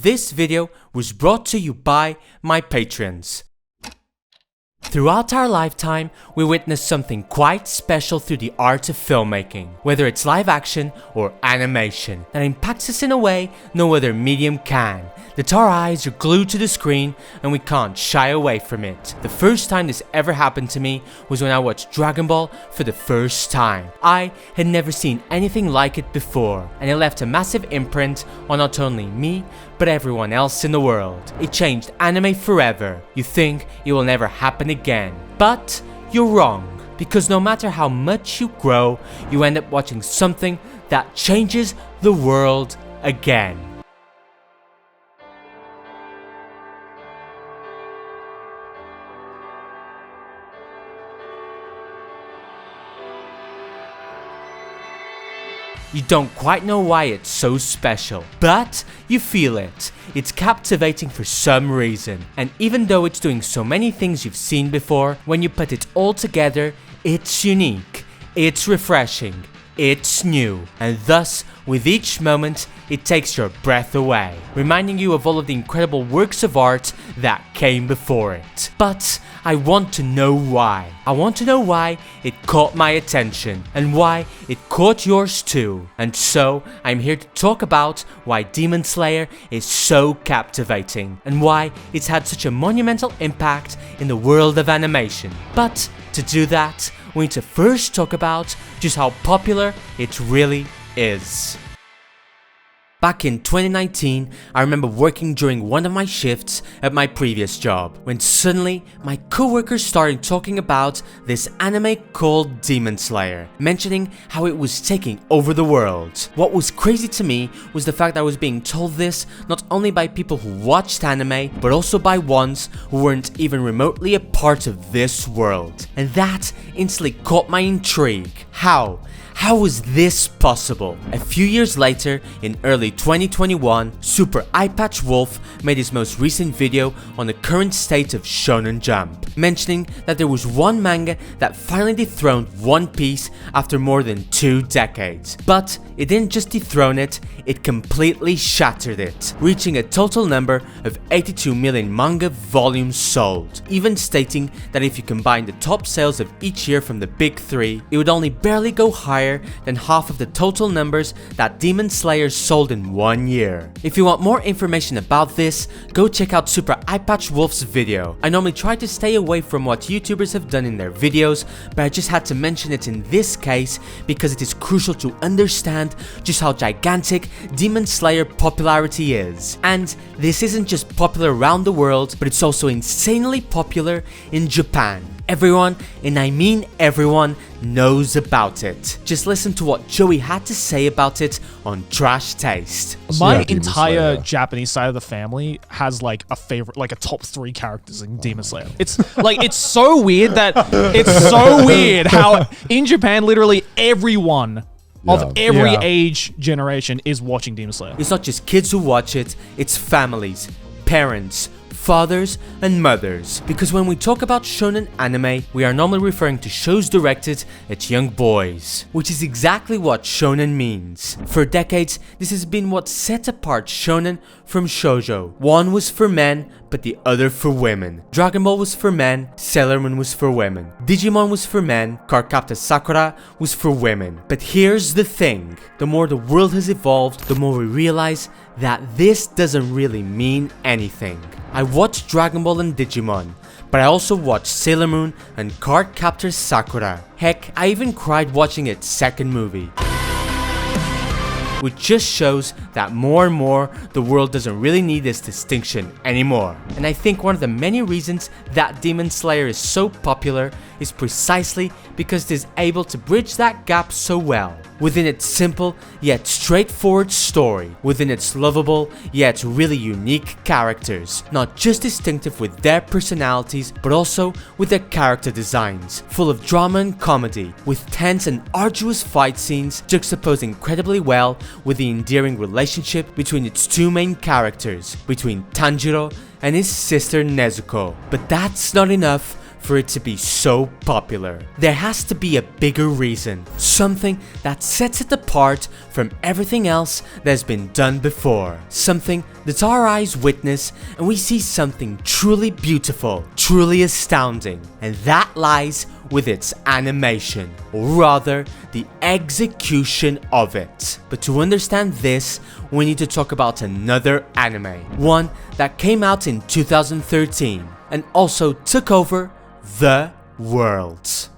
This video was brought to you by my patrons. Throughout our lifetime, we witness something quite special through the art of filmmaking, whether it's live action or animation, that impacts us in a way no other medium can, that our eyes are glued to the screen and we can't shy away from it. The first time this ever happened to me was when I watched Dragon Ball for the first time. I had never seen anything like it before, and it left a massive imprint on not only me, but everyone else in the world. It changed anime forever. You think it will never happen again, but you're wrong, because no matter how much you grow, you end up watching something that changes the world again. You don't quite know why it's so special, but you feel it. It's captivating for some reason, and even though it's doing so many things you've seen before, when you put it all together, it's unique, it's refreshing, it's new, and thus, with each moment, it takes your breath away, reminding you of all of the incredible works of art that came before it. But I want to know why. I want to know why it caught my attention, and why it caught yours too. And so, I'm here to talk about why Demon Slayer is so captivating, and why it's had such a monumental impact in the world of animation. But to do that, we need to first talk about just how popular it really is. Back in 2019, I remember working during one of my shifts at my previous job, when suddenly my coworkers started talking about this anime called Demon Slayer, mentioning how it was taking over the world. What was crazy to me was the fact that I was being told this not only by people who watched anime, but also by ones who weren't even remotely a part of this world. And that instantly caught my intrigue. How? How was this possible? A few years later, in early 2021, Super Eyepatch Wolf made his most recent video on the current state of Shōnen Jump, mentioning that there was one manga that finally dethroned One Piece after more than 2 decades. But it didn't just dethrone it, it completely shattered it, reaching a total number of 82 million manga volumes sold, even stating that if you combine the top sales of each year from the big 3, it would only barely go higher than half of the total numbers that Demon Slayer sold in 1 year. If you want more information about this, go check out Super Eyepatch Wolf's video. I normally try to stay away from what YouTubers have done in their videos, but I just had to mention it in this case because it is crucial to understand just how gigantic Demon Slayer popularity is. And this isn't just popular around the world, but it's also insanely popular in Japan. Everyone, and I mean everyone, knows about it. Just listen to what Joey had to say about it on Trash Taste. My entire Japanese side of the family has like a favorite, like a top 3 characters in Demon Slayer. It's like, it's so weird how in Japan, literally everyone of every age generation is watching Demon Slayer. It's not just kids who watch it, it's families, parents, fathers and mothers, because when we talk about shonen anime, we are normally referring to shows directed at young boys, which is exactly what shonen means. For decades, this has been what set apart shonen from shoujo. One was for men, but the other for women. Dragon Ball was for men, Sailor Moon was for women. Digimon was for men, Cardcaptor Sakura was for women. But here's the thing, the more the world has evolved, the more we realize that this doesn't really mean anything. I watched Dragon Ball and Digimon, but I also watched Sailor Moon and Cardcaptor Sakura. Heck, I even cried watching its second movie. Which just shows that more and more, the world doesn't really need this distinction anymore. And I think one of the many reasons that Demon Slayer is so popular is precisely because it is able to bridge that gap so well. Within its simple yet straightforward story, within its lovable yet really unique characters, not just distinctive with their personalities, but also with their character designs, full of drama and comedy, with tense and arduous fight scenes juxtaposed incredibly well with the endearing relationship between its 2 main characters, between Tanjiro and his sister Nezuko. But that's not enough for it to be so popular. There has to be a bigger reason, something that sets it apart from everything else that has been done before, something that our eyes witness and we see something truly beautiful, truly astounding, and that lies with its animation, or rather, the execution of it. But to understand this, we need to talk about another anime, one that came out in 2013 and also took over the world.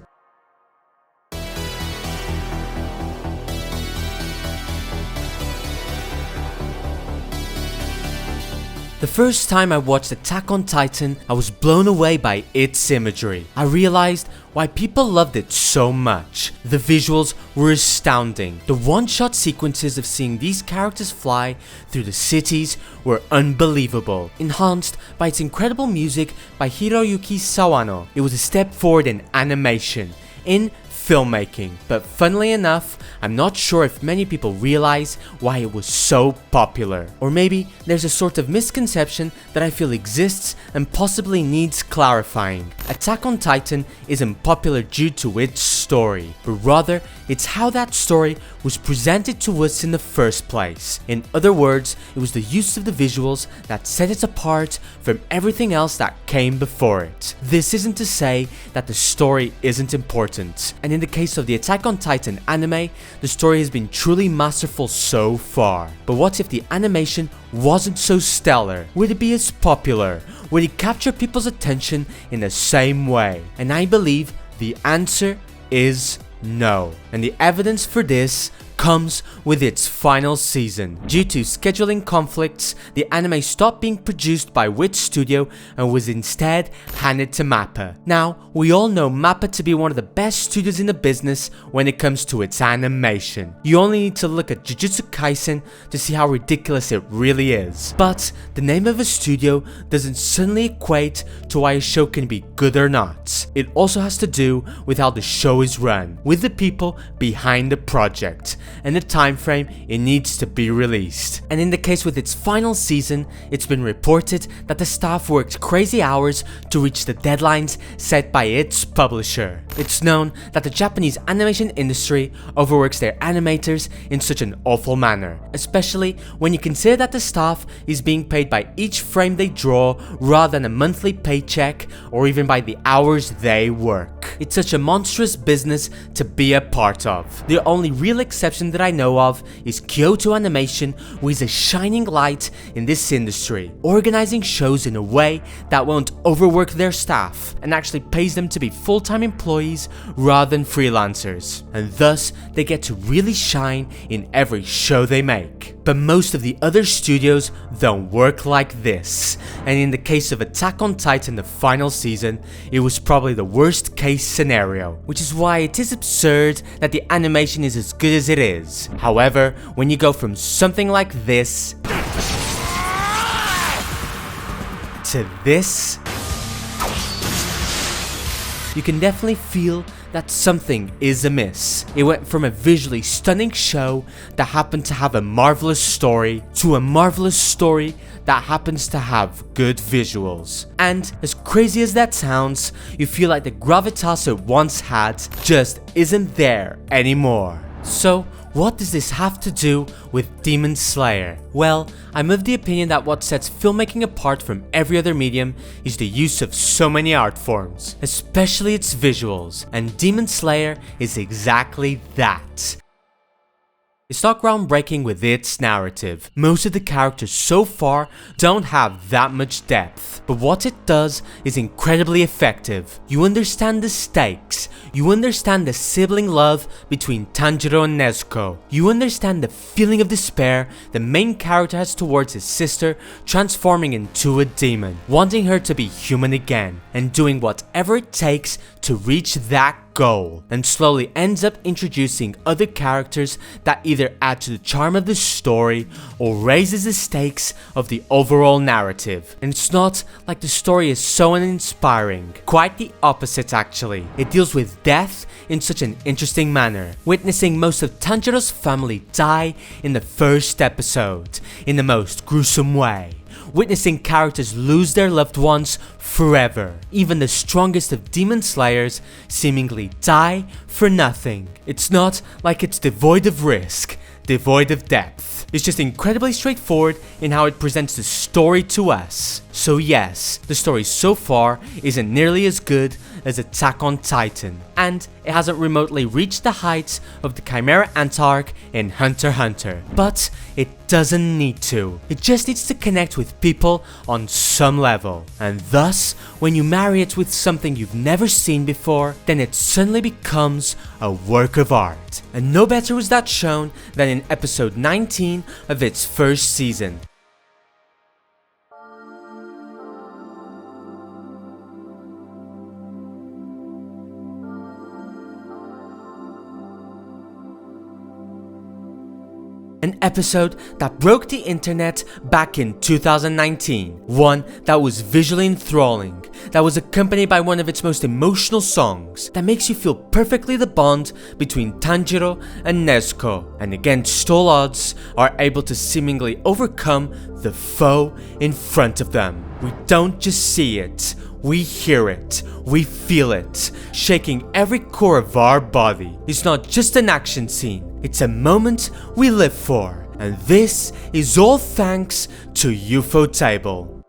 The first time I watched Attack on Titan, I was blown away by its imagery. I realized why people loved it so much. The visuals were astounding. The one-shot sequences of seeing these characters fly through the cities were unbelievable, enhanced by its incredible music by Hiroyuki Sawano. It was a step forward in animation, in filmmaking, but funnily enough, I'm not sure if many people realize why it was so popular. Or maybe there's a sort of misconception that I feel exists and possibly needs clarifying. Attack on Titan isn't popular due to its story, but rather it's how that story was presented to us in the first place. In other words, it was the use of the visuals that set it apart from everything else that came before it. This isn't to say that the story isn't important, and in the case of the Attack on Titan anime, the story has been truly masterful so far. But what if the animation wasn't so stellar? Would it be as popular? Would it capture people's attention in the same way? And I believe the answer is no. And the evidence for this comes with its final season. Due to scheduling conflicts, the anime stopped being produced by Wit Studio and was instead handed to MAPPA. Now, we all know MAPPA to be one of the best studios in the business when it comes to its animation. You only need to look at Jujutsu Kaisen to see how ridiculous it really is. But the name of a studio doesn't suddenly equate to why a show can be good or not. It also has to do with how the show is run, with the people behind the project, and the time frame it needs to be released. And in the case with its final season, it's been reported that the staff worked crazy hours to reach the deadlines set by its publisher. It's known that the Japanese animation industry overworks their animators in such an awful manner, especially when you consider that the staff is being paid by each frame they draw rather than a monthly paycheck or even by the hours they work. It's such a monstrous business to be a part of. The only real exception that I know of is Kyoto Animation, who is a shining light in this industry, organizing shows in a way that won't overwork their staff and actually pays them to be full-time employees rather than freelancers, and thus they get to really shine in every show they make. But most of the other studios don't work like this, and in the case of Attack on Titan the final season, it was probably the worst case scenario, which is why it is absurd that the animation is as good as it is. However, when you go from something like this to this, you can definitely feel that something is amiss. It went from a visually stunning show that happened to have a marvelous story to a marvelous story that happens to have good visuals. And as crazy as that sounds, you feel like the gravitas it once had just isn't there anymore. So, what does this have to do with Demon Slayer? Well, I'm of the opinion that what sets filmmaking apart from every other medium is the use of so many art forms, especially its visuals, and Demon Slayer is exactly that. It's not groundbreaking with its narrative. Most of the characters so far don't have that much depth, but what it does is incredibly effective. You understand the stakes, you understand the sibling love between Tanjiro and Nezuko, you understand the feeling of despair the main character has towards his sister transforming into a demon, wanting her to be human again, and doing whatever it takes to reach that goal, and slowly ends up introducing other characters that either add to the charm of the story or raises the stakes of the overall narrative. And it's not like the story is so uninspiring, quite the opposite actually. It deals with death in such an interesting manner, witnessing most of Tanjiro's family die in the first episode in the most gruesome way, witnessing characters lose their loved ones forever. Even the strongest of demon slayers seemingly die for nothing. It's not like it's devoid of risk, devoid of depth. It's just incredibly straightforward in how it presents the story to us. So yes, the story so far isn't nearly as good as Attack on Titan, and it hasn't remotely reached the heights of the Chimera Ant arc in Hunter x Hunter, but it doesn't need to. It just needs to connect with people on some level, and thus, when you marry it with something you've never seen before, then it suddenly becomes a work of art. And no better was that shown than in episode 19 of its first season. An episode that broke the internet back in 2019. One that was visually enthralling, that was accompanied by one of its most emotional songs, that makes you feel perfectly the bond between Tanjiro and Nezuko, and against all odds are able to seemingly overcome the foe in front of them. We don't just see it, we hear it, we feel it, shaking every core of our body. It's not just an action scene, it's a moment we live for. And this is all thanks to Ufotable.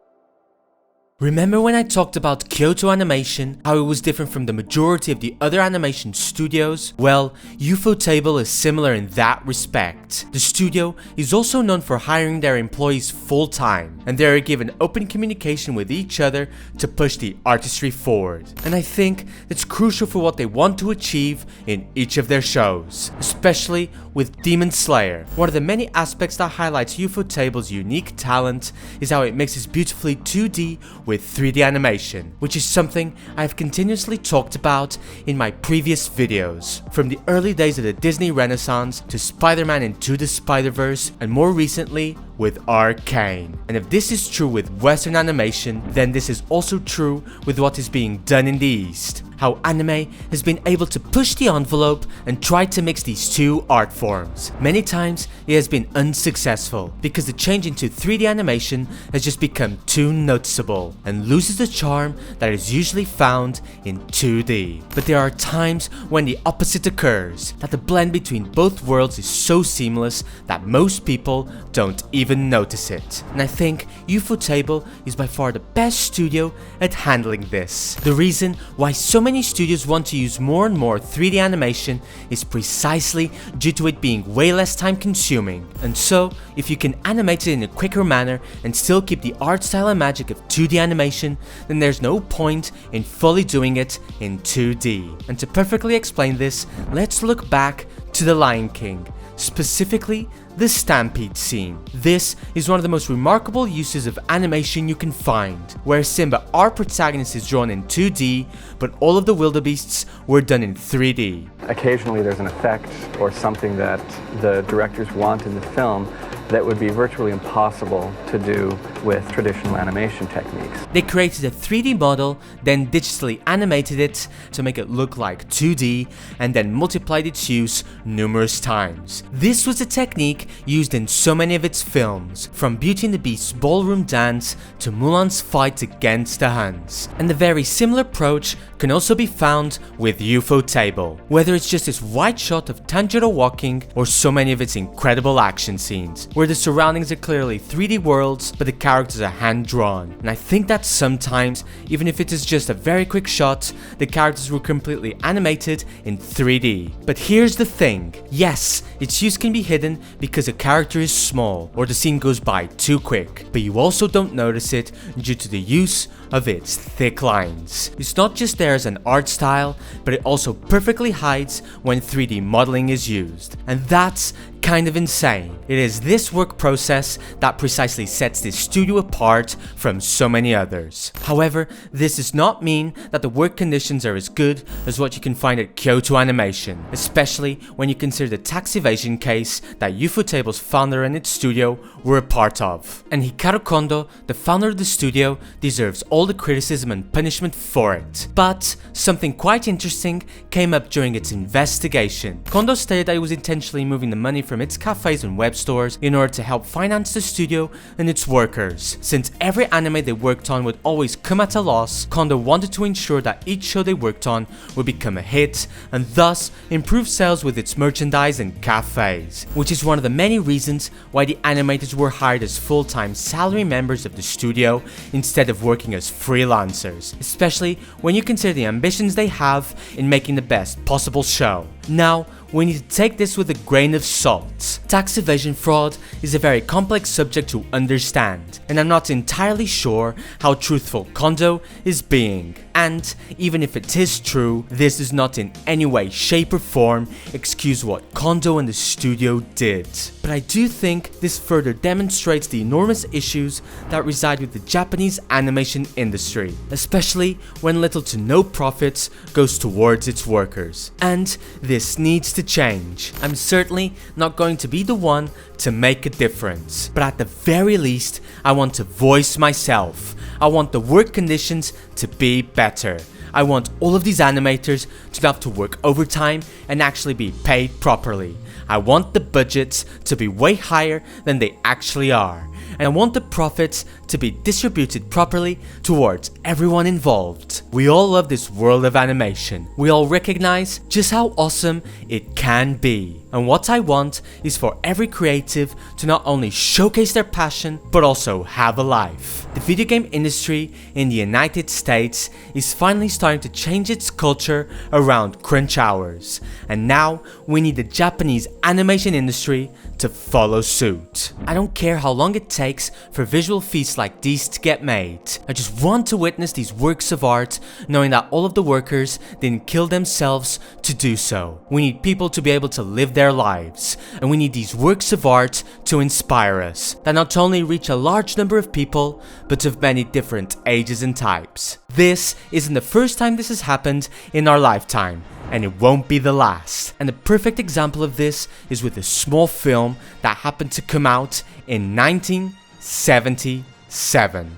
Remember when I talked about Kyoto Animation, how it was different from the majority of the other animation studios? Well, Ufotable is similar in that respect. The studio is also known for hiring their employees full-time, and they are given open communication with each other to push the artistry forward. And I think that's crucial for what they want to achieve in each of their shows, especially with Demon Slayer. One of the many aspects that highlights Ufotable's unique talent is how it mixes beautifully 2D with 3D animation, which is something I've continuously talked about in my previous videos. From the early days of the Disney Renaissance to Spider-Man Into the Spider-Verse, and more recently with Arcane. And if this is true with Western animation, then this is also true with what is being done in the East. How anime has been able to push the envelope and try to mix these two art forms. Many times it has been unsuccessful because the change into 3D animation has just become too noticeable and loses the charm that is usually found in 2D. But there are times when the opposite occurs, that the blend between both worlds is so seamless that most people don't even notice it. And I think Ufotable is by far the best studio at handling this. The reason why so many studios want to use more and more 3D animation is precisely due to it being way less time consuming. And so, if you can animate it in a quicker manner and still keep the art style and magic of 2D animation, then there's no point in fully doing it in 2D. And to perfectly explain this, let's look back to The Lion King, specifically the Stampede scene. This is one of the most remarkable uses of animation you can find, where Simba, our protagonist, is drawn in 2D, but all of the wildebeests were done in 3D. Occasionally there's an effect or something that the directors want in the film that would be virtually impossible to do with traditional animation techniques. They created a 3D model, then digitally animated it to make it look like 2D, and then multiplied its use numerous times. This was a technique used in so many of its films, from Beauty and the Beast's ballroom dance to Mulan's fight against the Huns. And the very similar approach can also be found with Ufotable, whether it's just this wide shot of Tanjiro walking or so many of its incredible action scenes, where the surroundings are clearly 3D worlds, but the characters are hand-drawn. And I think that sometimes, even if it is just a very quick shot, the characters were completely animated in 3D. But here's the thing. Yes, its use can be hidden because a character is small, or the scene goes by too quick, but you also don't notice it due to the use of its thick lines. It's not just there as an art style, but it also perfectly hides when 3D modeling is used. And that's kind of insane. It is this work process that precisely sets this studio apart from so many others. However, this does not mean that the work conditions are as good as what you can find at Kyoto Animation, especially when you consider the tax evasion case that Ufotable's founder and its studio were a part of. And Hikaru Kondo, the founder of the studio, deserves all the criticism and punishment for it. But something quite interesting came up during its investigation. Kondo stated that he was intentionally moving the money from from its cafes and web stores in order to help finance the studio and its workers. Since every anime they worked on would always come at a loss, Kondo wanted to ensure that each show they worked on would become a hit and thus improve sales with its merchandise and cafes, which is one of the many reasons why the animators were hired as full-time salary members of the studio instead of working as freelancers, especially when you consider the ambitions they have in making the best possible show. Now, we need to take this with a grain of salt. Tax evasion fraud is a very complex subject to understand, and I'm not entirely sure how truthful Kondo is being. And even if it is true, this does not in any way, shape or form excuse what Kondo and the studio did. But I do think this further demonstrates the enormous issues that reside with the Japanese animation industry, especially when little to no profits goes towards its workers. And this needs to change. I'm certainly not going to be the one to make a difference, but at the very least, I want to voice myself. I want the work conditions to be better. I want all of these animators to not have to work overtime and actually be paid properly. I want the budgets to be way higher than they actually are. And I want the profits to be distributed properly towards everyone involved. We all love this world of animation. We all recognize just how awesome it can be. And what I want is for every creative to not only showcase their passion, but also have a life. The video game industry in the United States is finally starting to change its culture around crunch hours. And now we need the Japanese animation industry to follow suit. I don't care how long it takes for visual feasts like these to get made. I just want to witness these works of art, knowing that all of the workers didn't kill themselves to do so. We need people to be able to live their lives, and we need these works of art to inspire us, that not only reach a large number of people, but of many different ages and types. This isn't the first time this has happened in our lifetime, and it won't be the last. And the perfect example of this is with a small film that happened to come out in 1977.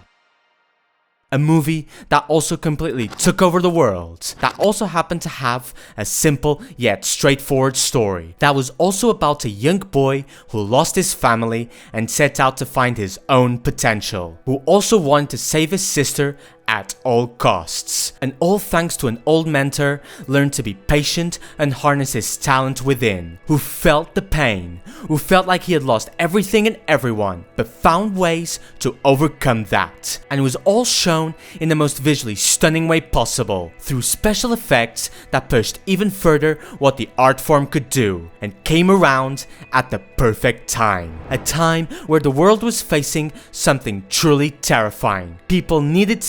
A movie that also completely took over the world, that also happened to have a simple yet straightforward story, that was also about a young boy who lost his family and set out to find his own potential, who also wanted to save his sister at all costs, and all thanks to an old mentor, learned to be patient and harness his talent within, who felt the pain, who felt like he had lost everything and everyone, but found ways to overcome that. And it was all shown in the most visually stunning way possible, through special effects that pushed even further what the art form could do, and came around at the perfect time. A time where the world was facing something truly terrifying. People needed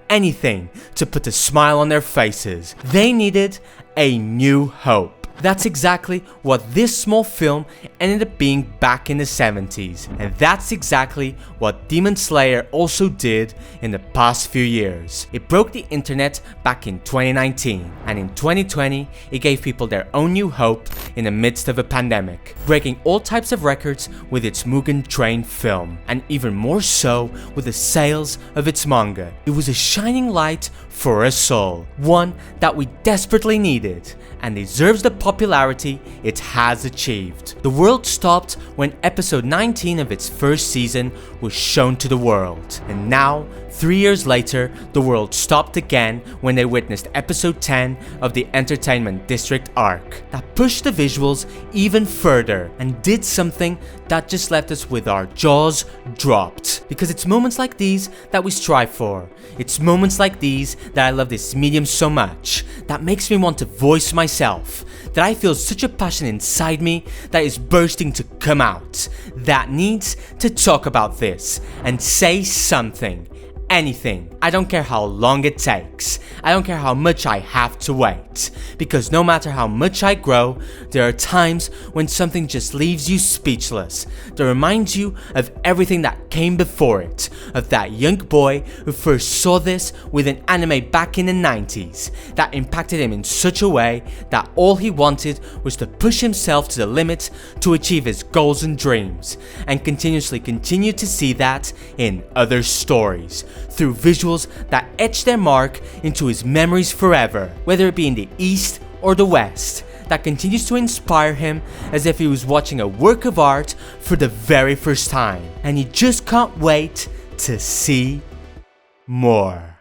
anything to put a smile on their faces. They needed a new hope. That's exactly what this small film ended up being back in the 70s, and that's exactly what Demon Slayer also did in the past few years. It broke the internet back in 2019, and in 2020 it gave people their own new hope in the midst of a pandemic, breaking all types of records with its Mugen Train film, and even more so with the sales of its manga. It was a shining light for us all, one that we desperately needed, and deserves the popularity it has achieved. The world stopped when episode 19 of its first season was shown to the world, and now, 3 years later, the world stopped again when they witnessed episode 10 of the Entertainment District arc, that pushed the visuals even further and did something that just left us with our jaws dropped. Because it's moments like these that we strive for. It's moments like these that I love this medium so much, that makes me want to voice myself, that I feel such a passion inside me that is bursting to come out, that needs to talk about this and say something. Anything. I don't care how long it takes. I don't care how much I have to wait. Because no matter how much I grow, there are times when something just leaves you speechless. That reminds you of everything that came before it. Of that young boy who first saw this with an anime back in the 90s. That impacted him in such a way that all he wanted was to push himself to the limit to achieve his goals and dreams. And continuously continue to see that in other stories, through visuals that etch their mark into his memories forever, whether it be in the East or the West. that continues to inspire him as if he was watching a work of art for the very first time, and he just can't wait to see more.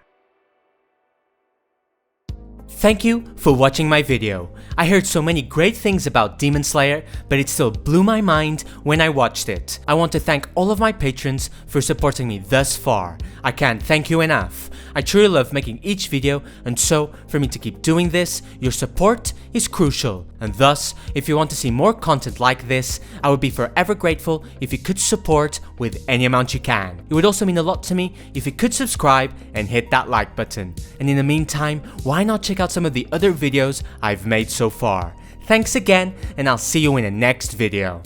Thank you for watching my video. I heard so many great things about Demon Slayer, but it still blew my mind when I watched it. I want to thank all of my patrons for supporting me thus far. I can't thank you enough. I truly love making each video, and so for me to keep doing this, your support is crucial. And thus, if you want to see more content like this, I would be forever grateful if you could support with any amount you can. It would also mean a lot to me if you could subscribe and hit that like button. And in the meantime, why not check out some of the other videos I've made so far. Thanks again, and I'll see you in the next video.